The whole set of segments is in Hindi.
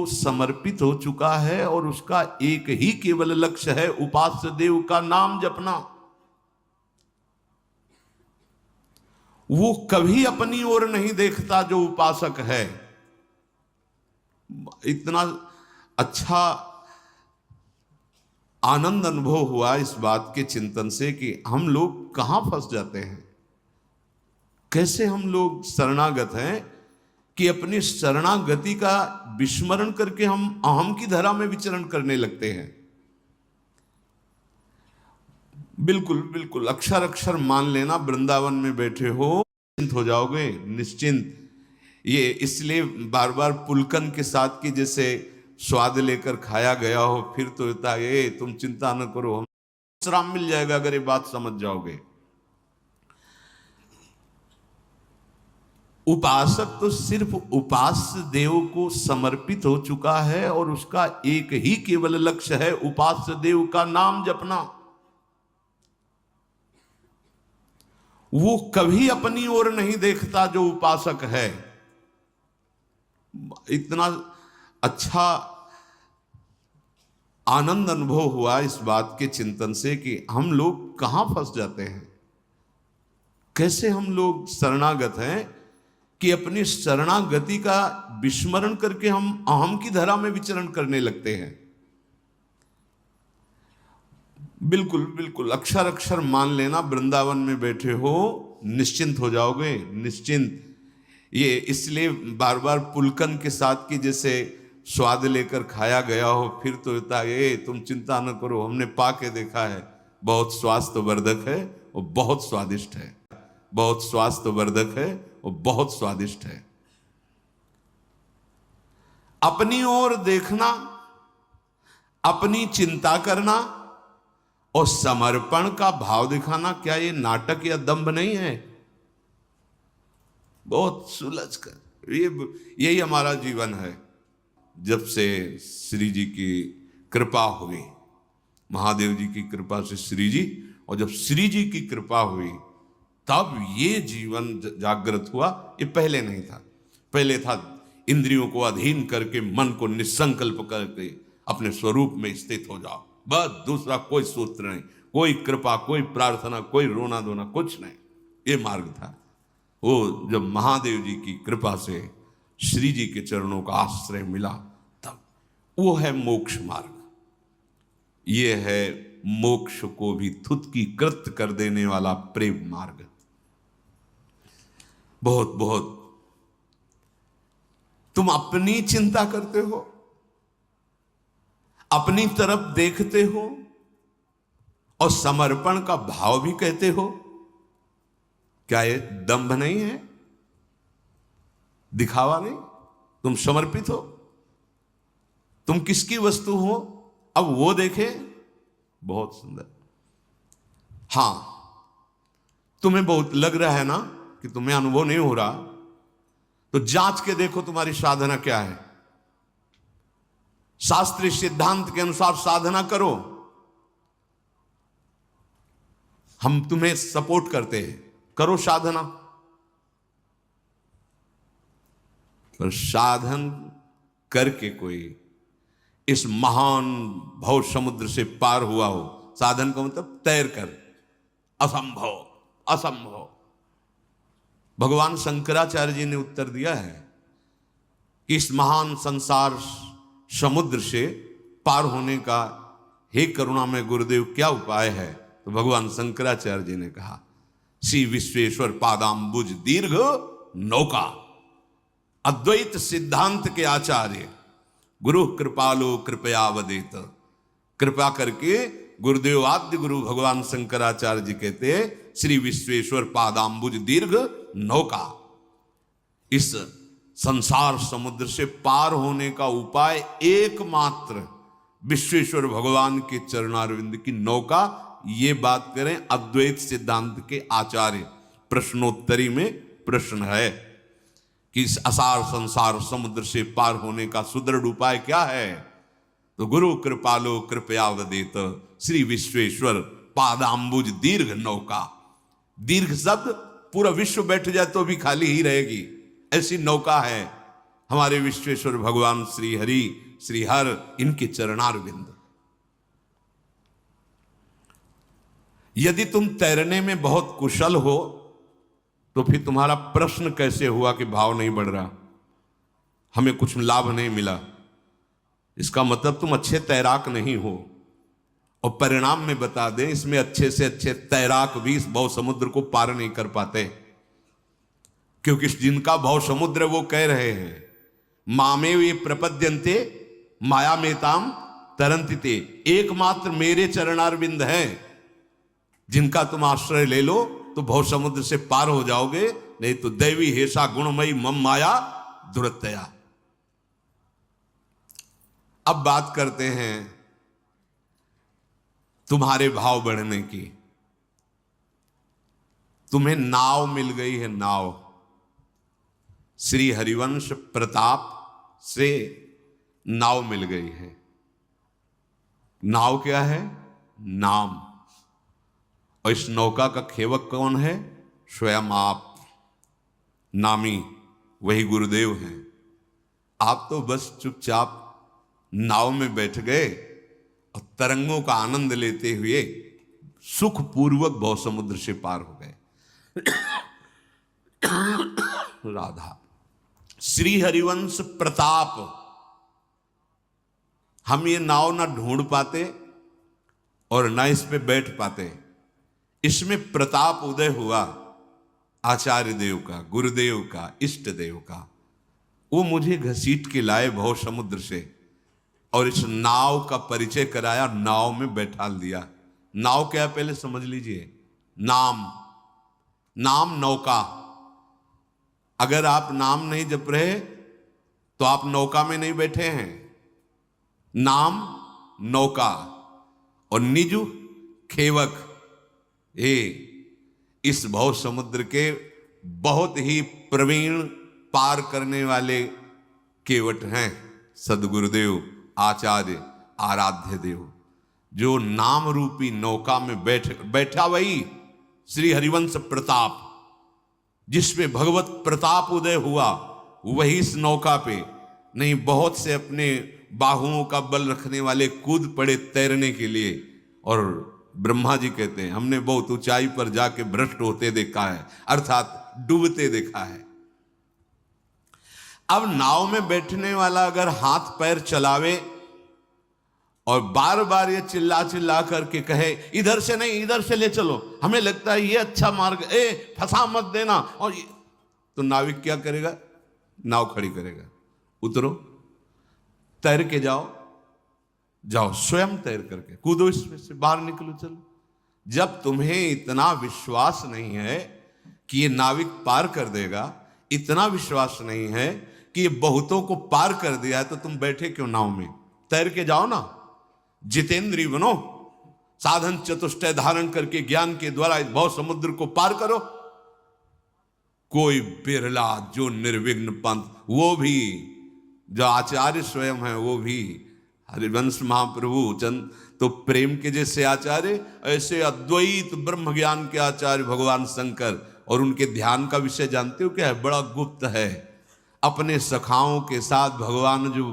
को समर्पित हो चुका है और उसका एक ही केवल लक्ष्य है उपास्य देव का नाम जपना। वो कभी अपनी ओर नहीं देखता जो उपासक है। इतना अच्छा आनंद अनुभव हुआ इस बात के चिंतन से कि हम लोग कहां फंस जाते हैं, कैसे हम लोग शरणागत हैं कि अपनी शरणागति का विस्मरण करके हम अहम की धरा में विचरण करने लगते हैं। बिल्कुल बिल्कुल अक्षर अक्षर मान लेना, वृंदावन में बैठे हो निश्चिंत हो जाओगे, निश्चिंत। ये इसलिए बार बार पुलकन के साथ की जैसे स्वाद लेकर खाया गया हो, फिर तो होता है तुम चिंता न करो, हम विश्राम मिल जाएगा अगर ये बात समझ जाओगे। उपासक तो सिर्फ उपास्य देव को समर्पित हो चुका है और उसका एक ही केवल लक्ष्य है उपास्य देव का नाम जपना। वो कभी अपनी ओर नहीं देखता जो उपासक है। इतना अच्छा आनंद अनुभव हुआ इस बात के चिंतन से कि हम लोग कहां फंस जाते हैं, कैसे हम लोग शरणागत हैं कि अपनी शरणागति का विस्मरण करके हम अहम की धरा में विचरण करने लगते हैं। बिल्कुल बिल्कुल अक्षर अक्षर मान लेना, वृंदावन में बैठे हो निश्चिंत हो जाओगे, निश्चिंत। ये इसलिए बार बार पुलकन के साथ की जैसे स्वाद लेकर खाया गया हो, फिर तो होता है तुम चिंता न करो, हमने पा के देखा है, बहुत स्वास्थ्यवर्धक है और बहुत स्वादिष्ट है, बहुत स्वास्थ्यवर्धक है और बहुत स्वादिष्ट है। अपनी ओर देखना, अपनी चिंता करना और समर्पण का भाव दिखाना, क्या ये नाटक या दंभ नहीं है? बहुत सुलझ कर यही हमारा जीवन है। जब से श्री जी की कृपा हुई, महादेव जी की कृपा से श्री जी, और जब श्री जी की कृपा हुई तब ये जीवन जागृत हुआ। ये पहले नहीं था। पहले था इंद्रियों को अधीन करके मन को निसंकल्प करके अपने स्वरूप में स्थित हो जाओ, बस दूसरा कोई सूत्र नहीं, कोई कृपा, कोई प्रार्थना, कोई रोना धोना, कुछ नहीं। ये मार्ग था। वो जब महादेव जी की कृपा से श्री जी के चरणों का आश्रय मिला तब वो है मोक्ष मार्ग। ये है मोक्ष को भी थुतकी कृत कर देने वाला प्रेम मार्ग। बहुत बहुत तुम अपनी चिंता करते हो, अपनी तरफ देखते हो और समर्पण का भाव भी कहते हो। क्या ये दंभ नहीं है, दिखावा नहीं? तुम समर्पित हो, तुम किसकी वस्तु हो, अब वो देखे। बहुत सुंदर। हां, तुम्हें बहुत लग रहा है ना कि तुम्हें अनुभव नहीं हो रहा, तो जांच के देखो तुम्हारी साधना क्या है। शास्त्रीय सिद्धांत के अनुसार साधना करो, हम तुम्हें सपोर्ट करते हैं, करो साधना। पर साधन करके कोई इस महान भव समुद्र से पार हुआ हो, साधन का मतलब तैर कर, असंभव असंभव। भगवान शंकराचार्य जी ने उत्तर दिया है कि इस महान संसार समुद्र से पार होने का हे करुणामय गुरुदेव क्या उपाय है? तो भगवान शंकराचार्य जी ने कहा, श्री विश्वेश्वर पादाम्बुज दीर्घ नौका। अद्वैत सिद्धांत के आचार्य गुरु कृपालो कृपया वदेत। कृपा करके गुरुदेव आद्य गुरु भगवान शंकराचार्य जी कहते हैं, श्री विश्वेश्वर पादाम्बुज दीर्घ नौका। इस संसार समुद्र से पार होने का उपाय एकमात्र विश्वेश्वर भगवान के चरणारविंद की नौका। ये बात करें अद्वैत सिद्धांत के आचार्य। प्रश्नोत्तरी में प्रश्न है कि इस असार संसार समुद्र से पार होने का सुदृढ़ उपाय क्या है? तो गुरु कृपालो कृपया वदेत श्री विश्वेश्वर पादाम्बुज दीर्घ नौका। दीर्घ शब्द पूरा विश्व बैठ जाए तो भी खाली ही रहेगी, ऐसी नौका है। हमारे विश्वेश्वर भगवान श्री हरि श्री हर, इनके चरणारविंद। यदि तुम तैरने में बहुत कुशल हो तो फिर तुम्हारा प्रश्न कैसे हुआ कि भाव नहीं बढ़ रहा, हमें कुछ लाभ नहीं मिला? इसका मतलब तुम अच्छे तैराक नहीं हो। और परिणाम में बता दें, इसमें अच्छे से अच्छे तैराक भी इस भव समुद्र को पार नहीं कर पाते, क्योंकि जिनका भव समुद्र वो कह रहे हैं मामे वे प्रपद्यन्ते माया मेताम तरंतिते, एकमात्र मेरे चरणारविंद हैं, जिनका तुम आश्रय ले लो तो भव समुद्र से पार हो जाओगे, नहीं तो दैवी हेषा गुणमयी मम माया दुरत्तया। अब बात करते हैं तुम्हारे भाव बढ़ने की। तुम्हें नाव मिल गई है, नाव। श्री हरिवंश प्रताप से नाव मिल गई है। नाव क्या है? नाम। और इस नौका का खेवक कौन है? स्वयं आप, नामी, वही गुरुदेव हैं। आप तो बस चुपचाप नाव में बैठ गए और तरंगों का आनंद लेते हुए सुखपूर्वक भव समुद्र से पार हो गए। राधा, श्री हरिवंश प्रताप। हम ये नाव ना ढूंढ पाते और ना इस पे बैठ पाते। इसमें प्रताप उदय हुआ आचार्य देव का, गुरुदेव का, इष्ट देव का। वो मुझे घसीट के लाए भव समुद्र से और इस नाव का परिचय कराया, नाव में बैठा दिया। नाव क्या है पहले समझ लीजिए। नाम, नाम नौका। अगर आप नाम नहीं जप रहे तो आप नौका में नहीं बैठे हैं। नाम नौका और निजु खेवक, ये इस भव समुद्र के बहुत ही प्रवीण पार करने वाले केवट हैं सदगुरुदेव, आचार्य, आराध्य देव। जो नाम रूपी नौका में बैठा वही श्री हरिवंश प्रताप, जिसमें भगवत प्रताप उदय हुआ, वही इस नौका पे। नहीं, बहुत से अपने बाहुओं का बल रखने वाले कूद पड़े तैरने के लिए, और ब्रह्मा जी कहते हैं हमने बहुत ऊंचाई पर जाके भ्रष्ट होते देखा है, अर्थात डूबते देखा है। अब नाव में बैठने वाला अगर हाथ पैर चलावे और बार बार ये चिल्ला चिल्ला करके कहे इधर से नहीं इधर से ले चलो, हमें लगता है ये अच्छा मार्ग, फंसा मत देना, और तो नाविक क्या करेगा? नाव खड़ी करेगा, उतरो, तैर के जाओ, जाओ स्वयं तैर करके कूदो, इसमें से बाहर निकलो, चलो। जब तुम्हें इतना विश्वास नहीं है कि ये नाविक पार कर देगा, इतना विश्वास नहीं है कि ये बहुतों को पार कर दिया है, तो तुम बैठे क्यों नाव में? तैर के जाओ ना, जितेंद्रीय बनो, साधन चतुष्टय धारण करके ज्ञान के द्वारा इस भव समुद्र को पार करो। कोई बिरला जो निर्विघ्न पंथ, वो भी जो आचार्य स्वयं है, वो भी हरिवंश महाप्रभु चंद तो प्रेम के जैसे आचार्य, ऐसे अद्वैत ब्रह्म ज्ञान के आचार्य भगवान शंकर। और उनके ध्यान का विषय जानते हो क्या है? बड़ा गुप्त है। अपने सखाओं के साथ भगवान जो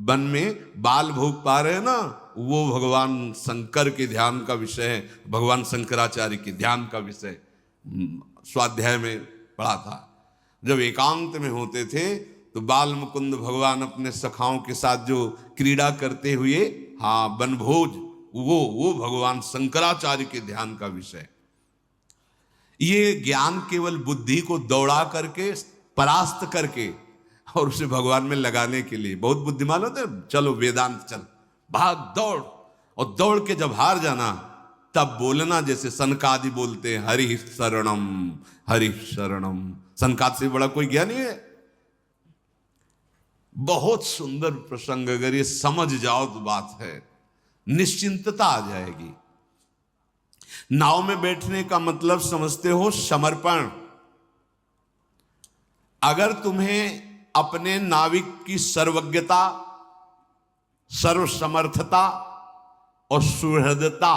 वन में बाल भोग पा रहे हैं ना, वो भगवान शंकर के ध्यान का विषय है, भगवान शंकराचार्य के ध्यान का विषय। स्वाध्याय में पढ़ा था, जब एकांत में होते थे तो बाल मुकुंद भगवान अपने सखाओं के साथ जो क्रीड़ा करते हुए, हाँ, वनभोज, वो भगवान शंकराचार्य के ध्यान का विषय। ये ज्ञान केवल बुद्धि को दौड़ा करके, परास्त करके और उसे भगवान में लगाने के लिए बहुत बुद्धिमान होते हैं। चलो वेदांत चल, भाग दौड़, और दौड़ के जब हार जाना तब बोलना जैसे सनकादि बोलते हैं, हरि शरणम हरि शरणम। सनकाद से बड़ा कोई ज्ञानी है? बहुत सुंदर प्रसंग, अगर ये समझ जाओ तो बात है, निश्चिंतता आ जाएगी। नाव में बैठने का मतलब समझते हो? समर्पण। अगर तुम्हें अपने नाविक की सर्वज्ञता, सर्वसमर्थता और सुहृदता,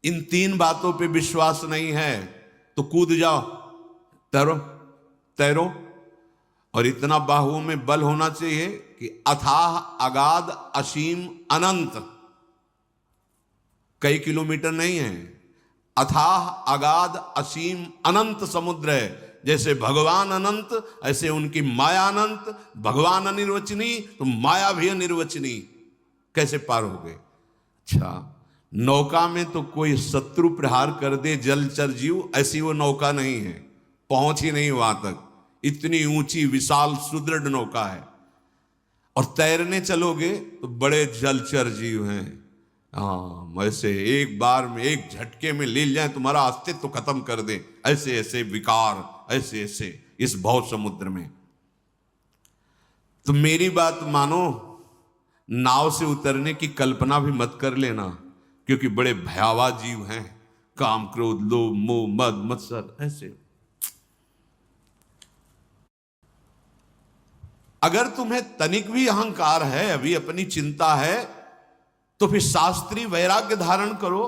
इन तीन बातों पे विश्वास नहीं है तो कूद जाओ, तैरो तैरो। और इतना बाहुओं में बल होना चाहिए कि अथाह अगाध असीम अनंत, कई किलोमीटर नहीं है, अथाह अगाध असीम अनंत समुद्र है। जैसे भगवान अनंत, ऐसे उनकी माया अनंत। भगवान अनिर्वचनीय तो माया भी अनिर्वचनीय, कैसे पार हो गए? अच्छा, नौका में तो कोई शत्रु प्रहार कर दे जलचर जीव, ऐसी वो नौका नहीं है, पहुंच ही नहीं वहां तक। इतनी ऊंची विशाल सुदृढ़ नौका है। और तैरने चलोगे तो बड़े जलचर जीव हैं। हाँ, वैसे एक बार में एक झटके में ले जाए, तुम्हारा अस्तित्व तो खत्म कर दे, ऐसे ऐसे विकार, ऐसे ऐसे इस भव समुद्र में। तो मेरी बात मानो, नाव से उतरने की कल्पना भी मत कर लेना, क्योंकि बड़े भयावह जीव हैं। काम, क्रोध, लोभ, मोह, मद, मत्सर, ऐसे। अगर तुम्हें तनिक भी अहंकार है, अभी अपनी चिंता है, तो फिर शास्त्रीय वैराग्य धारण करो,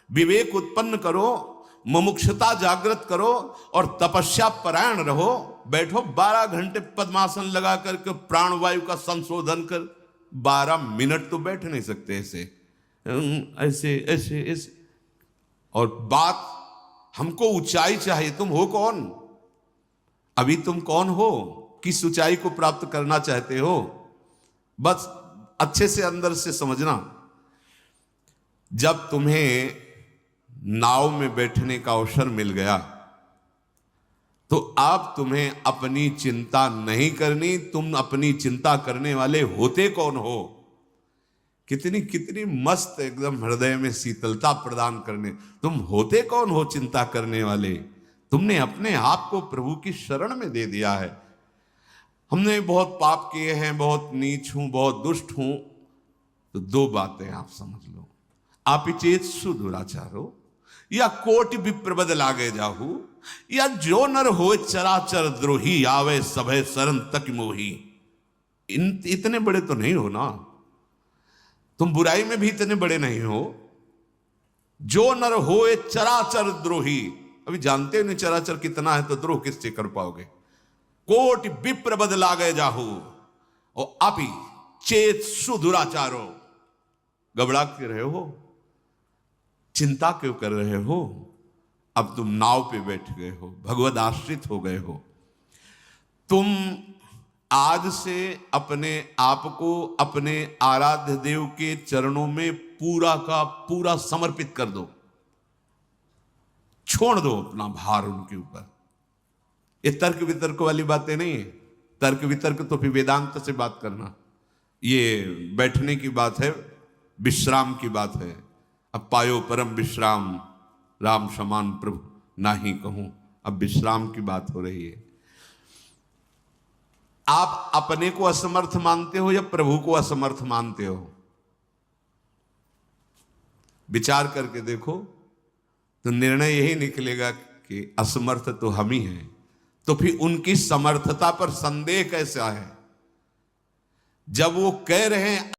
विवेक उत्पन्न करो, मुमुक्षुता जागृत करो और तपस्या परायण रहो। बैठो 12 घंटे पद्मासन लगा करके प्राणवायु का संशोधन कर। 12 मिनट तो बैठ नहीं सकते ऐसे ऐसे ऐसे ऐसे। और बात हमको ऊंचाई चाहिए। तुम हो कौन? अभी तुम कौन हो? किस ऊंचाई को प्राप्त करना चाहते हो? बस अच्छे से अंदर से समझना। जब तुम्हें नाव में बैठने का अवसर मिल गया तो अब तुम्हें अपनी चिंता नहीं करनी। तुम अपनी चिंता करने वाले होते कौन हो? कितनी कितनी मस्त एकदम हृदय में शीतलता प्रदान करने। तुम होते कौन हो चिंता करने वाले? तुमने अपने आप को प्रभु की शरण में दे दिया है। हमने बहुत पाप किए हैं, बहुत नीच हूं, बहुत दुष्ट हूं। तो 2 बातें आप समझ लो। आप चेत सुदुराचारो या कोटि विप्रबद लागे जाहू, या जो नर हो चराचर द्रोही, आवे सभे शरण तक मोही। इतने बड़े तो नहीं हो ना, तुम बुराई में भी इतने बड़े नहीं हो। जो नर होए चराचर द्रोही, अभी जानते नहीं चराचर कितना है, तो द्रोह किससे कर पाओगे? कोटि विप्र बदला गए जाहू और आप ही चेत सुदुराचारो। घबरा क्यों रहे हो? चिंता क्यों कर रहे हो? अब तुम नाव पे बैठ गए हो, भगवद आश्रित हो गए हो। तुम आज से अपने आप को अपने आराध्य देव के चरणों में पूरा का पूरा समर्पित कर दो। छोड़ दो अपना भार उनके ऊपर। ये तर्क वितर्क वाली बातें नहीं है। तर्क वितर्क तो फिर वेदांत से बात करना। ये बैठने की बात है, विश्राम की बात है। अब पायो परम विश्राम, राम समान प्रभु नाही कहूं। अब विश्राम की बात हो रही है। आप अपने को असमर्थ मानते हो या प्रभु को असमर्थ मानते हो? विचार करके देखो, तो निर्णय यही निकलेगा कि असमर्थ तो हम ही हैं। तो फिर उनकी समर्थता पर संदेह कैसा है? जब वो कह रहे हैं